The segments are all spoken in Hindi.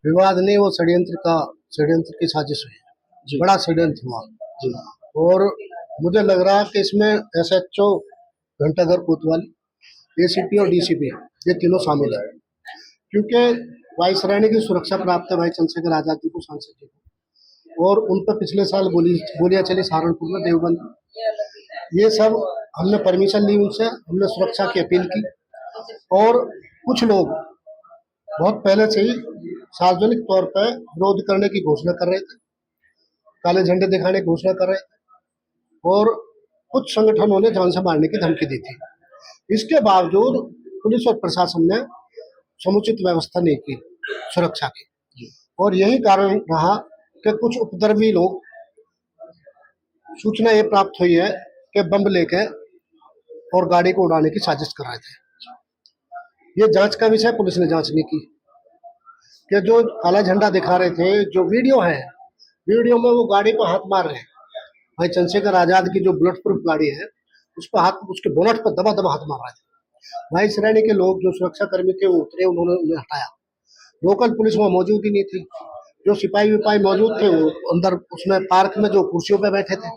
विवाद नहीं, वो षड्यंत्र की साजिश हुई है, बड़ा षड्यंत्र हुआ जी। और मुझे लग रहा है कि इसमें एसएचओ घंटाघर कोतवाली, एसीपी और डीसीपी ये तीनों शामिल है, क्योंकि वायुसेना की सुरक्षा प्राप्त है भाई चंद्रशेखर आजाद जी को, सांसद जी को, और उन पर पिछले साल गोलियां चली सहारनपुर में, देवबंद। ये सब हमने परमिशन ली उनसे, हमने सुरक्षा की अपील की, और कुछ लोग बहुत पहले से ही सार्वजनिक तौर पर विरोध करने की घोषणा कर रहे थे, काले झंडे दिखाने की घोषणा कर रहे थे, और कुछ संगठनों ने जान से मारने की धमकी दी थी। इसके बावजूद पुलिस और प्रशासन ने समुचित व्यवस्था नहीं की सुरक्षा की, और यही कारण रहा कि कुछ उपद्रवी लोग, सूचना ये प्राप्त हुई है कि बम लेके और गाड़ी को उड़ाने की साजिश कर रहे थे। ये जांच का विषय, पुलिस ने जांच नहीं की कि जो काला झंडा दिखा रहे थे, जो वीडियो है, वीडियो में वो गाड़ी को हाथ मार रहे हैं, भाई चंद्रशेखर आजाद की जो बुलेट प्रूफ गाड़ी है उस पर हाथ, उसके बोनट पर दबा दबा हाथ मार रहे थे। भाई श्रेणी के लोग जो सुरक्षा कर्मी थे वो उतरे, उन्होंने उन्हें हटाया। लोकल पुलिस वहाँ मौजूद ही नहीं थी, जो सिपाही विपाही मौजूद थे वो अंदर उसमें पार्क में जो कुर्सियों पे बैठे थे।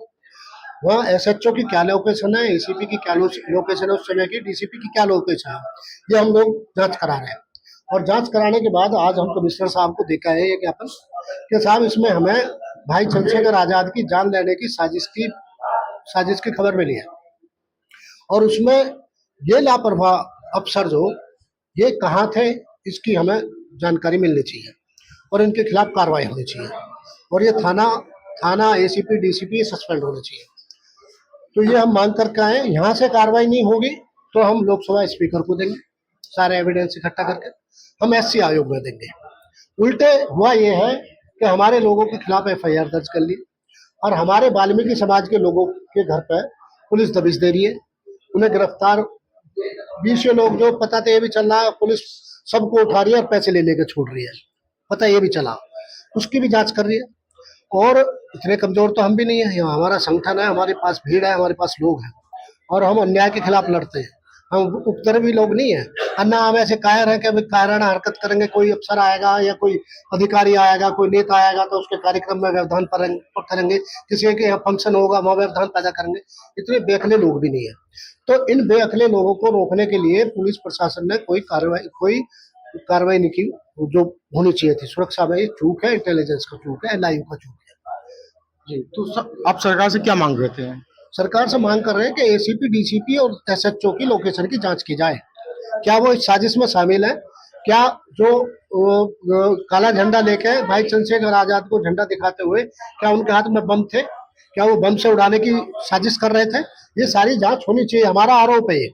वहाँ एसएचओ की क्या लोकेशन है, एसीपी की क्या लोकेशन है उस समय की, डीसीपी की क्या लोकेशन है, ये हम लोग जांच करा रहे हैं। और जांच कराने के बाद आज हम कमिश्नर साहब को देखा है ये ज्ञापन कि साहब इसमें हमें भाई चंद्रशेखर आजाद की जान लेने की साजिश की खबर मिली है, और उसमें ये लापरवाह अफसर जो ये कहाँ थे इसकी हमें जानकारी मिलनी चाहिए, और इनके खिलाफ कार्रवाई होनी चाहिए, और ये थाना एसीपी डीसीपी सस्पेंड होने चाहिए। तो ये हम मांग करके आए। यहाँ से कार्रवाई नहीं होगी तो हम लोकसभा स्पीकर को देंगे, सारे एविडेंस इकट्ठा करके हम एससी आयोग में देंगे। उल्टे हुआ ये है कि हमारे लोगों के खिलाफ एफआईआर दर्ज कर ली, और हमारे वाल्मीकि समाज के लोगों के घर पर पुलिस दबिश दे रही है, उन्हें गिरफ्तार 20 लोग जो पता तो ये भी चल रहा है, पुलिस सबको उठा रही है और पैसे ले लेकर छोड़ रही है, पता ये भी चला, उसकी भी जांच कर रही है। और इतने कमजोर तो हम भी नहीं है, हमारा संगठन है, हमारे पास भीड़ है, हमारे पास लोग हैं, और हम अन्याय के खिलाफ लड़ते हैं। हम उपद्रवी लोग नहीं है, अन्ना हम ऐसे कायर हैं कि अभी कायराना हरकत करेंगे, कोई अफसर आएगा या कोई अधिकारी आएगा, कोई नेता आएगा तो उसके कार्यक्रम में व्यवधान करेंगे, किसी के यहाँ फंक्शन होगा वहाँ व्यवधान पैदा करेंगे। इतने बेअकले लोग भी नहीं है। तो इन बेअकले लोगों को रोकने के लिए पुलिस प्रशासन ने कोई कार्रवाई नहीं की जो होनी चाहिए थी। सुरक्षा में चूक है, इंटेलिजेंस का चूक है, एलआईयू का चूक है जी। तो आप सरकार से क्या मांग करते हैं? सरकार से मांग कर रहे हैं कि एसीपी डीसीपी और एसएचओ की लोकेशन की जांच की जाए, क्या वो इस साजिश में शामिल है, क्या जो काला झंडा लेके भाई चंद्रशेखर आजाद को झंडा दिखाते हुए क्या उनके हाथ में बम थे, क्या वो बम से उड़ाने की साजिश कर रहे थे, ये सारी जांच होनी चाहिए। हमारा आरोप है ये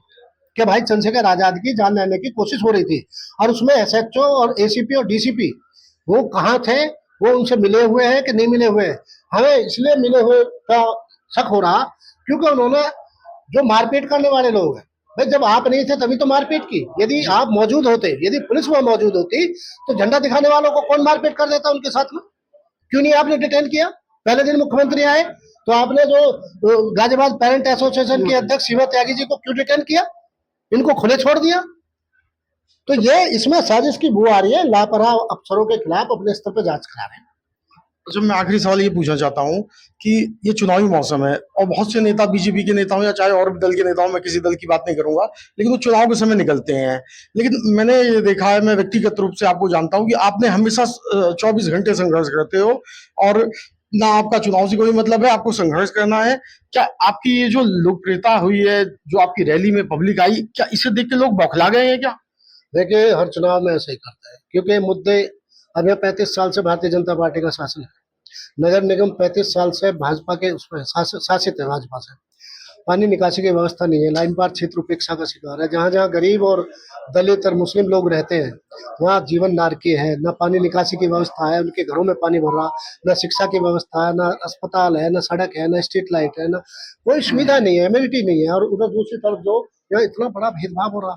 कि भाई चंद्रशेखर आजाद की जान लेने की कोशिश हो रही थी, और उसमें एसएचओ और एसीपी और डीसीपी वो कहाँ थे, वो उनसे मिले हुए हैं कि नहीं मिले हुए। हमें इसलिए मिले हुए का शक हो रहा क्योंकि उन्होंने जो मारपीट करने वाले लोग हैं, भाई जब आप नहीं थे तभी तो मारपीट की, यदि आप मौजूद होते, यदि पुलिस वहां मौजूद होती तो झंडा दिखाने वालों को कौन मारपीट कर देता उनके साथ में? क्यों नहीं आपने डिटेन किया? पहले दिन मुख्यमंत्री आए तो आपने जो गाजियाबाद पेरेंट एसोसिएशन के अध्यक्ष शिवा त्यागी जी को क्यों डिटेन किया? इनको खुले छोड़ दिया। तो ये इसमें साजिश की बू आ रही है, लापरवाह अफसरों के खिलाफ अपने स्तर पर जांच करा रहे हैं। तो मैं आखिरी सवाल ये पूछना चाहता हूँ कि ये चुनावी मौसम है और बहुत से नेता, बीजेपी के नेता हो या चाहे और भी दल के नेता हो, मैं किसी दल की बात नहीं करूंगा, लेकिन वो चुनाव के समय निकलते हैं। लेकिन मैंने ये देखा है, मैं व्यक्तिगत रूप से आपको जानता हूँ कि आपने हमेशा 24 घंटे संघर्ष करते हो, और ना आपका चुनाव से कोई मतलब है, आपको संघर्ष करना है। क्या आपकी ये जो लोकप्रियता हुई है, जो आपकी रैली में पब्लिक आई, क्या इसे देख के लोग बौखला गए हैं क्या? देखिए, हर चुनाव में ऐसा ही करता है, क्योंकि मुद्दे, अब 35 साल से भारतीय जनता पार्टी का शासन है, नगर निगम 35 साल से भाजपा के उसमें शासित है, भाजपा से। पानी निकासी की व्यवस्था नहीं है, लाइन पार क्षेत्र उपेक्षा का शिकार है, जहाँ जहाँ गरीब और दलित और मुस्लिम लोग रहते हैं वहाँ जीवन नारकीय है, न पानी निकासी की व्यवस्था है, उनके घरों में पानी भर रहा, न शिक्षा की व्यवस्था है, न अस्पताल है, न सड़क है, न स्ट्रीट लाइट है, न कोई सुविधा नहीं है, एम्यूनिटी नहीं है। और उधर दूसरी तरफ जो यहाँ इतना बड़ा भेदभाव हो रहा,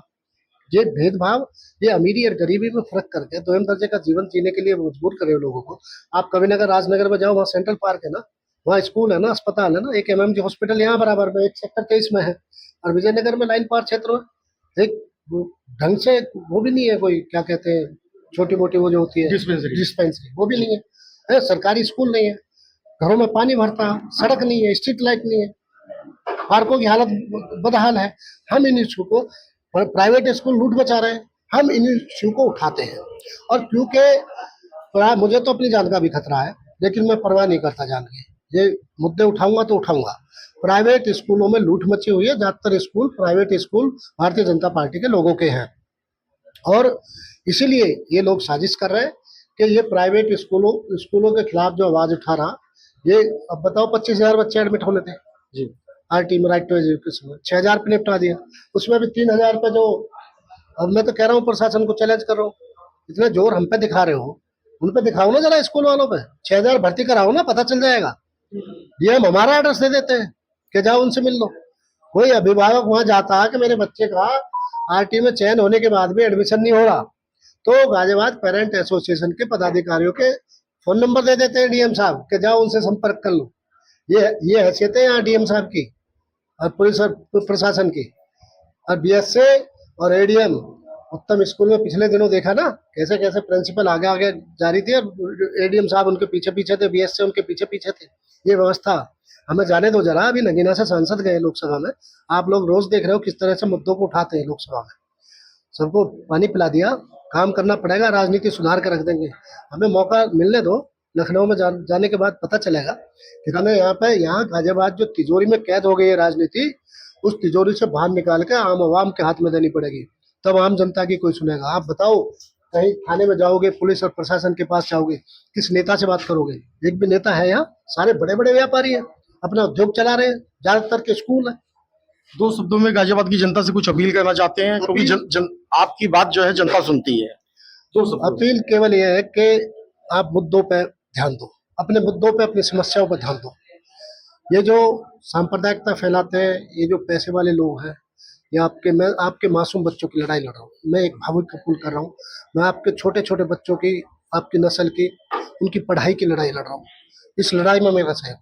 ये भेदभाव, ये अमीरी और गरीबी में फर्क करके दोयम दर्जे का जीवन जीने के लिए मजबूर करे लोगों को। आप कविनगर राजनगर में जाओ, वहाँ सेंट्रल पार्क है ना, वहाँ स्कूल है ना, अस्पताल है ना, एक एमएमजी हॉस्पिटल यहाँ बराबर में, एक सेक्टर 23 में है, और विजयनगर में लाइन पार क्षेत्र में एक ढंग से वो भी नहीं है, कोई क्या कहते हैं, छोटी मोटी वो जो होती है डिस्पेंसरी, वो भी नहीं है, सरकारी स्कूल नहीं है, घरों में पानी भरता, सड़क नहीं है, स्ट्रीट लाइट नहीं है, पार्कों की हालत बदहाल है। हम इन इशू को, प्राइवेट स्कूल लूट मचा रहे हैं, हम इन इशू को उठाते हैं। और क्योंकि मुझे तो अपनी जान का भी खतरा है, लेकिन मैं परवाह नहीं करता जान की, ये मुद्दे उठाऊंगा तो उठाऊंगा। प्राइवेट स्कूलों में लूट मची हुई है, ज्यादातर school private school Bharatiya Janata party के लोगों के हैं, और इसीलिए ये लोग साजिश कर रहे हैं कि ये प्राइवेट स्कूलों के खिलाफ जो आवाज उठा रहा, ये अब बताओ 25,000 बच्चे एडमिट होने थे जी आरटी में, राइट टू एजुकेशन में 6,000 पे निपटा दिया, उसमें भी 3,000 पे जो, अब मैं तो कह रहा हूँ प्रशासन को चैलेंज कर रहा हूँ, इतना जोर हम पे दिखा रहे हो, उन पे दिखाओ ना जरा, स्कूल वालों पे 6,000 भर्ती कराओ ना, पता चल जाएगा। ये हम हमारा एड्रेस दे देते हैं कि जाओ उनसे मिल लो। कोई अभिभावक वहां जाता है कि मेरे बच्चे का आरटी में चयन होने के बाद भी एडमिशन नहीं हो रहा, तो गाजियाबाद पेरेंट एसोसिएशन के पदाधिकारियों के फोन नंबर दे देते हैं डीएम साहब के, जाओ उनसे संपर्क कर लो। ये हैसियत है यहाँ डीएम साहब की और पुलिस और प्रशासन की। और बीएसए और एडीएम उत्तम स्कूल में पिछले दिनों देखा ना, कैसे कैसे प्रिंसिपल आगे आगे जा रही थी और एडीएम साहब उनके पीछे पीछे थे, बीएसए उनके पीछे पीछे थे। ये व्यवस्था हमें जाने दो जरा। अभी नगीना से सांसद गए लोकसभा में, आप लोग रोज देख रहे हो किस तरह से मुद्दों को उठाते हैं लोकसभा में, सबको पानी पिला दिया। काम करना पड़ेगा, राजनीति सुधार कर रख देंगे, हमें मौका मिलने दो। लखनऊ में जाने के बाद पता चलेगा कि हमें यहाँ गाजियाबाद जो तिजोरी में कैद हो गई है राजनीति, उस तिजोरी से बाहर निकाल के आम आवाम के हाथ में देनी पड़ेगी, तब आम जनता की कोई सुनेगा। आप बताओ, कहीं थाने में जाओगे, पुलिस और प्रशासन के पास जाओगे, किस नेता से बात करोगे? एक भी नेता है यहाँ? सारे बड़े बड़े व्यापारी हैं, अपना उद्योग चला रहे हैं, ज्यादातर के स्कूल है। दो शब्दों में गाजियाबाद की जनता से कुछ अपील करना चाहते हैं, क्योंकि आपकी बात जो है जनता सुनती है। अपील केवल यह है कि आप मुद्दों पे ध्यान दो, अपने मुद्दों पे, अपनी समस्याओं पर ध्यान दो। ये जो सांप्रदायिकता फैलाते हैं, ये जो पैसे वाले लोग हैं, ये मैं आपके मासूम बच्चों की लड़ाई लड़ रहा हूँ। मैं एक भावुक कबूल कर रहा हूँ, मैं आपके छोटे छोटे बच्चों की, आपकी नस्ल की, उनकी पढ़ाई की लड़ाई लड़ रहा हूँ। इस लड़ाई में मेरा सहयोग।